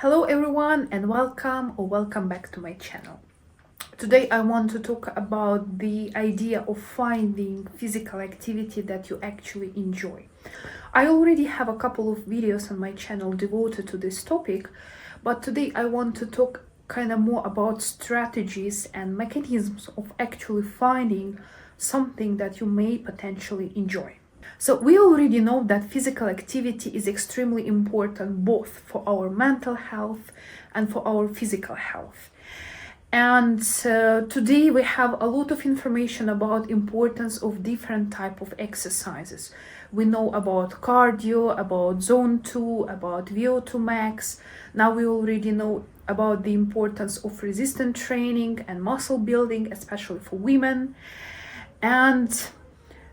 Hello everyone and welcome back to my channel. Today I want to talk about the idea of finding physical activity that you actually enjoy. I already have a couple of videos on my channel devoted to this topic, but today I want to talk kind of more about strategies and mechanisms of actually finding something that you may potentially enjoy. So we already know that physical activity is extremely important both for our mental health and for our physical health. And today we have a lot of information about importance of different type of exercises. We know about cardio, about zone 2, about VO2 max. Now we already know about the importance of resistance training and muscle building, especially for women. And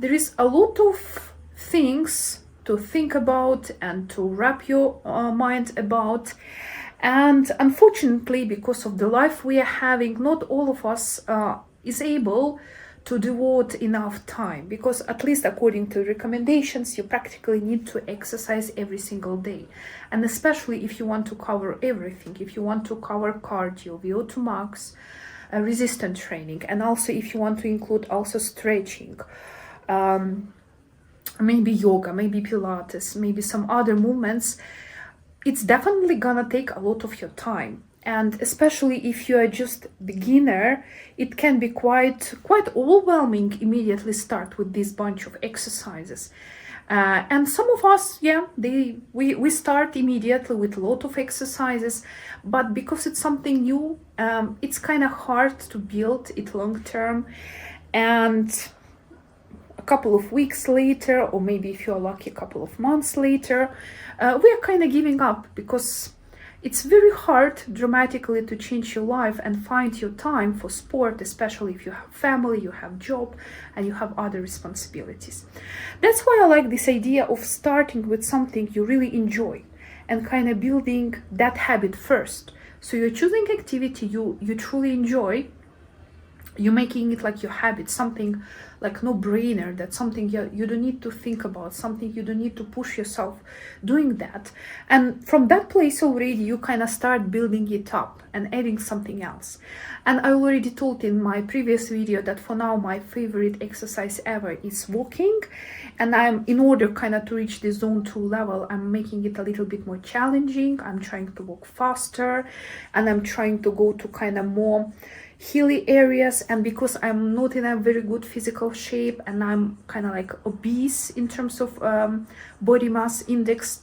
there is a lot of things to think about and to wrap your mind about. And unfortunately, because of the life we are having, not all of us is able to devote enough time, because at least according to recommendations, you practically need to exercise every single day. And especially if you want to cover everything, if you want to cover cardio, VO2 max, resistance training, and also if you want to include also stretching, maybe yoga, maybe Pilates, maybe some other movements, it's definitely gonna take a lot of your time. And especially if you are just beginner, it can be quite overwhelming immediately start with this bunch of exercises. And some of us, we start immediately with a lot of exercises, but because it's something new, it's kind of hard to build it long term. And a couple of weeks later, or maybe if you're lucky, a couple of months later, we are kind of giving up, because it's very hard dramatically to change your life and find your time for sport, especially if you have family, you have job, and you have other responsibilities. That's why I like this idea of starting with something you really enjoy and kind of building that habit first. So you're choosing activity you truly enjoy. You're making it like your habit, something like no-brainer, that's something you don't need to think about, something you don't need to push yourself doing that. And from that place already, you kind of start building it up and adding something else. And I already told in my previous video that for now, my favorite exercise ever is walking. And in order kind of to reach the zone 2 level, I'm making it a little bit more challenging. I'm trying to walk faster, and I'm trying to go to kind of more hilly areas. And because I'm not in a very good physical shape and I'm kind of like obese in terms of body mass index,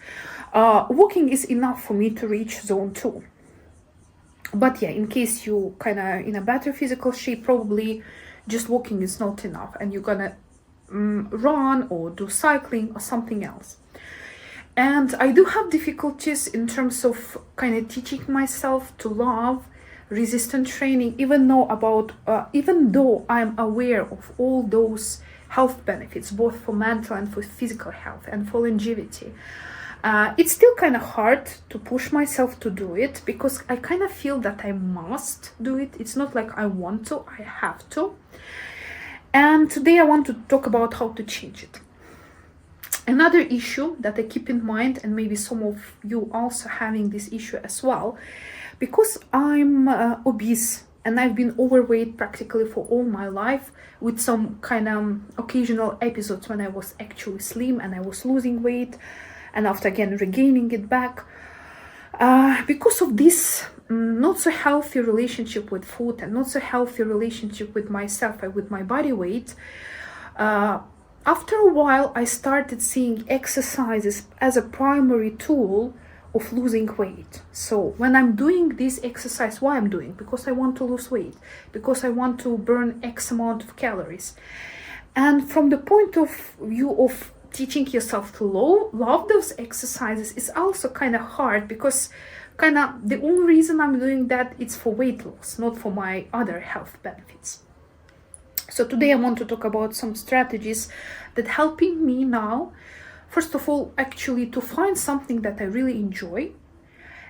walking is enough for me to reach zone 2. But yeah, in case you kind of in a better physical shape, probably just walking is not enough and you're gonna run or do cycling or something else. And I do have difficulties in terms of kind of teaching myself to love resistance training, even though I'm aware of all those health benefits, both for mental and for physical health and for longevity. It's still kind of hard to push myself to do it, because I kind of feel that I must do it. It's not like I want to, I have to. And today I want to talk about how to change it. Another issue that I keep in mind, and maybe some of you also having this issue as well, because I'm obese and I've been overweight practically for all my life, with some kind of occasional episodes when I was actually slim and I was losing weight, and after again regaining it back. Because of this not so healthy relationship with food and not so healthy relationship with myself and with my body weight, after a while I started seeing exercises as a primary tool of losing weight. So when I'm doing this exercise, why I'm doing? Because I want to lose weight, because I want to burn X amount of calories. And from the point of view of teaching yourself to love those exercises is also kind of hard, because kind of the only reason I'm doing that is for weight loss, not for my other health benefits. So today I want to talk about some strategies that helping me now, first of all, actually to find something that I really enjoy.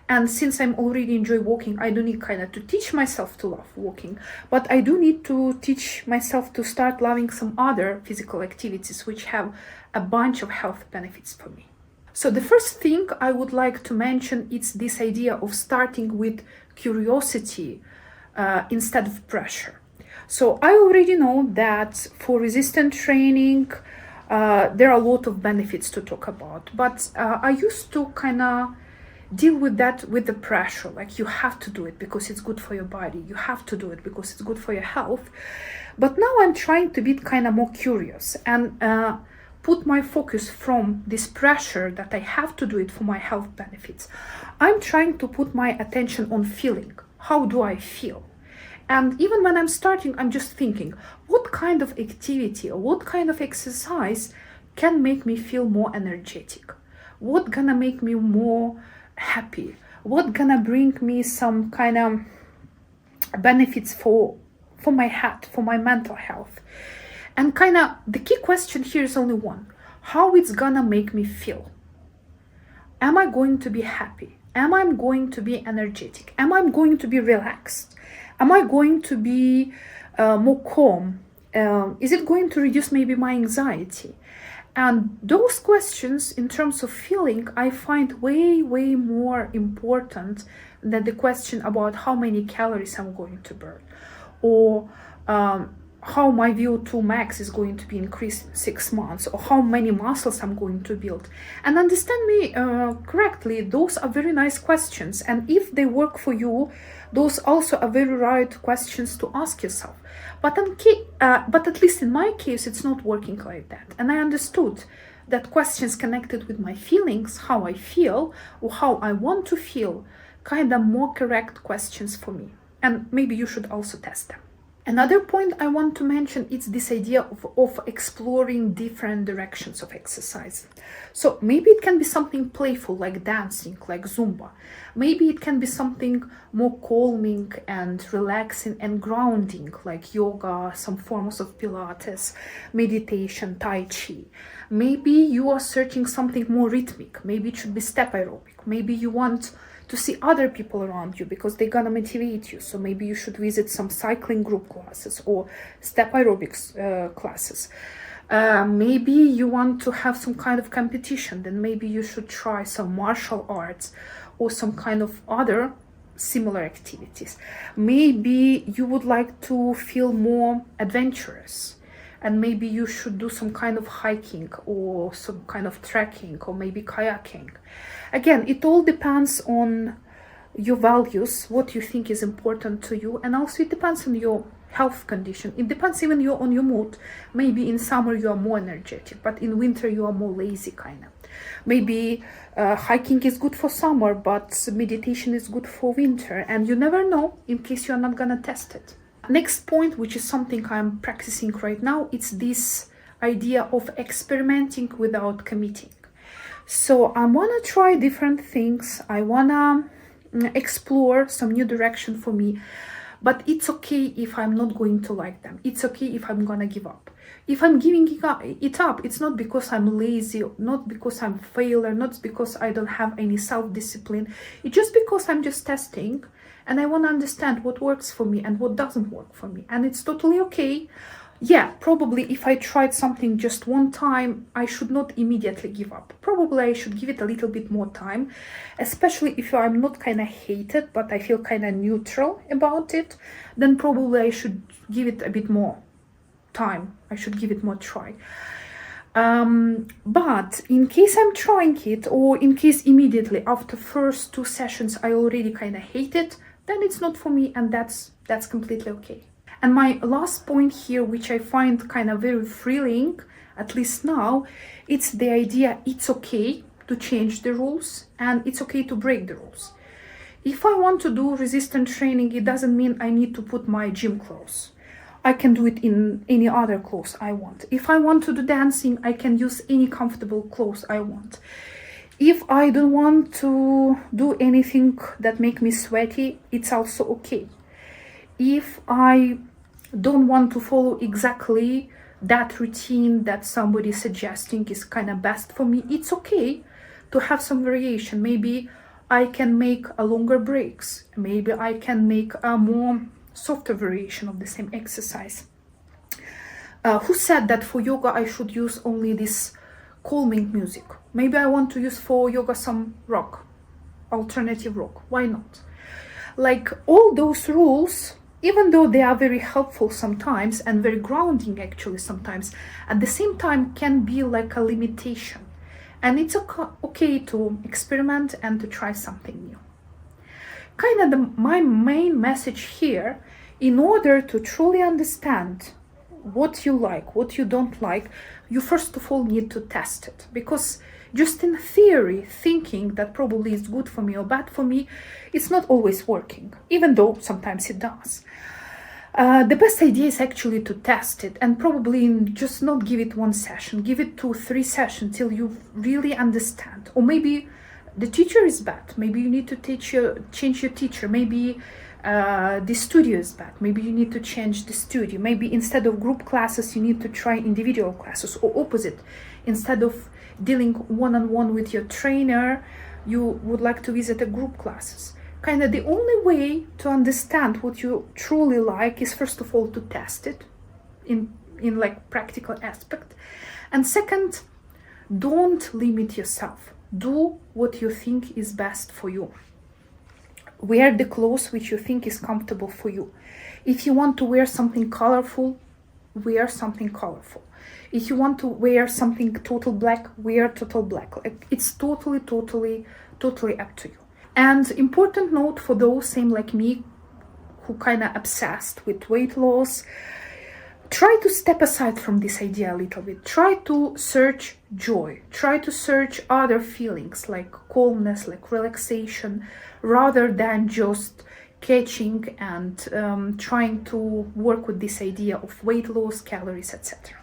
And since I'm already enjoy walking, I don't need kind of to teach myself to love walking, but I do need to teach myself to start loving some other physical activities which have a bunch of health benefits for me. So the first thing I would like to mention is this idea of starting with curiosity instead of pressure. So I already know that for resistance training, there are a lot of benefits to talk about, but I used to kind of deal with that with the pressure, like you have to do it because it's good for your body, you have to do it because it's good for your health. But now I'm trying to be kind of more curious and put my focus from this pressure that I have to do it for my health benefits. I'm trying to put my attention on feeling. How do I feel? And even when I'm starting, I'm just thinking, what kind of activity or what kind of exercise can make me feel more energetic? What gonna make me more happy? What gonna bring me some kind of benefits for my health, for my mental health? And kind of the key question here is only one: how it's gonna make me feel? Am I going to be happy? Am I going to be energetic? Am I going to be relaxed? Am I going to be more calm? Is it going to reduce maybe my anxiety? And those questions in terms of feeling, I find way more important than the question about how many calories I'm going to burn, or how my VO2 max is going to be increased in 6 months, or how many muscles I'm going to build. And understand me correctly, those are very nice questions. And if they work for you, those also are very right questions to ask yourself. But at least in my case, it's not working like that. And I understood that questions connected with my feelings, how I feel, or how I want to feel, kind of more correct questions for me. And maybe you should also test them. Another point I want to mention is this idea of exploring different directions of exercise. So maybe it can be something playful like dancing, like Zumba. Maybe it can be something more calming and relaxing and grounding, like yoga, some forms of Pilates, meditation, Tai Chi. Maybe you are searching something more rhythmic. Maybe it should be step aerobic. Maybe you want to see other people around you because they're gonna motivate you. So maybe you should visit some cycling group classes or step aerobics classes. Maybe you want to have some kind of competition, then maybe you should try some martial arts or some kind of other similar activities. Maybe you would like to feel more adventurous, and maybe you should do some kind of hiking or some kind of trekking or maybe kayaking. Again, it all depends on your values, what you think is important to you, and also it depends on your health condition. It depends even on your mood. Maybe in summer you are more energetic, but in winter you are more lazy kind of. Maybe hiking is good for summer, but meditation is good for winter, and you never know in case you're not gonna test it. Next point, which is something I'm practicing right now, it's this idea of experimenting without committing. So I wanna try different things. I wanna explore some new direction for me, but it's okay if I'm not going to like them. It's okay if I'm gonna give up. If I'm giving it up, it's not because I'm lazy, not because I'm a failure, not because I don't have any self-discipline. It's just because I'm just testing and I want to understand what works for me and what doesn't work for me. And it's totally okay. Yeah, probably if I tried something just one time, I should not immediately give up. Probably I should give it a little bit more time, especially if I'm not kind of hated, but I feel kind of neutral about it, then probably I should give it a bit more time. I should give it more try. But in case I'm trying it, or in case immediately after first 2 sessions I already kind of hate it, then it's not for me, and that's completely okay. And my last point here, which I find kind of very thrilling, at least now, it's the idea it's okay to change the rules and it's okay to break the rules. If I want to do resistance training, it doesn't mean I need to put my gym clothes. I can do it in any other clothes I want. If I want to do dancing, I can use any comfortable clothes I want. If I don't want to do anything that make me sweaty, it's also okay. If I don't want to follow exactly that routine that somebody is suggesting is kind of best for me, it's okay to have some variation. Maybe I can make a longer breaks. Maybe I can make a more softer variation of the same exercise. Who said that for yoga I should use only this calming music? Maybe I want to use for yoga some rock, alternative rock. Why not? Like all those rules, even though they are very helpful sometimes and very grounding actually sometimes, at the same time can be like a limitation. And it's okay to experiment and to try something new. Kind of my main message here, in order to truly understand what you like, what you don't like, you first of all need to test it. Because just in theory, thinking that probably is good for me or bad for me, it's not always working, even though sometimes it does. The best idea is actually to test it and probably just not give it one session, give it 2-3 sessions till you really understand. Or maybe the teacher is bad, maybe you need to change your teacher, maybe the studio is bad, maybe you need to change the studio, maybe instead of group classes you need to try individual classes, or opposite, instead of dealing one-on-one with your trainer, you would like to visit a group classes. Kind of the only way to understand what you truly like is first of all to test it in like practical aspect, and second, don't limit yourself. Do what you think is best for you. Wear the clothes which you think is comfortable for you. If you want to wear something colorful, wear something colorful. If you want to wear something total black, wear total black. Like, it's totally up to you. And important note for those same like me who kind of obsessed with weight loss, try to step aside from this idea a little bit. Try to search joy. Try to search other feelings like calmness, like relaxation, rather than just catching and trying to work with this idea of weight loss, calories, etc.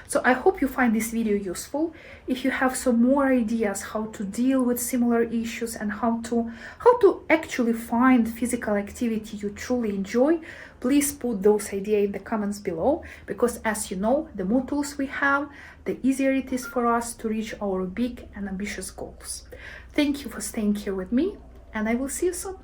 So I hope you find this video useful. If you have some more ideas how to deal with similar issues and how to actually find physical activity you truly enjoy, please put those ideas in the comments below, because as you know, the more tools we have, the easier it is for us to reach our big and ambitious goals. Thank you for staying here with me, and I will see you soon.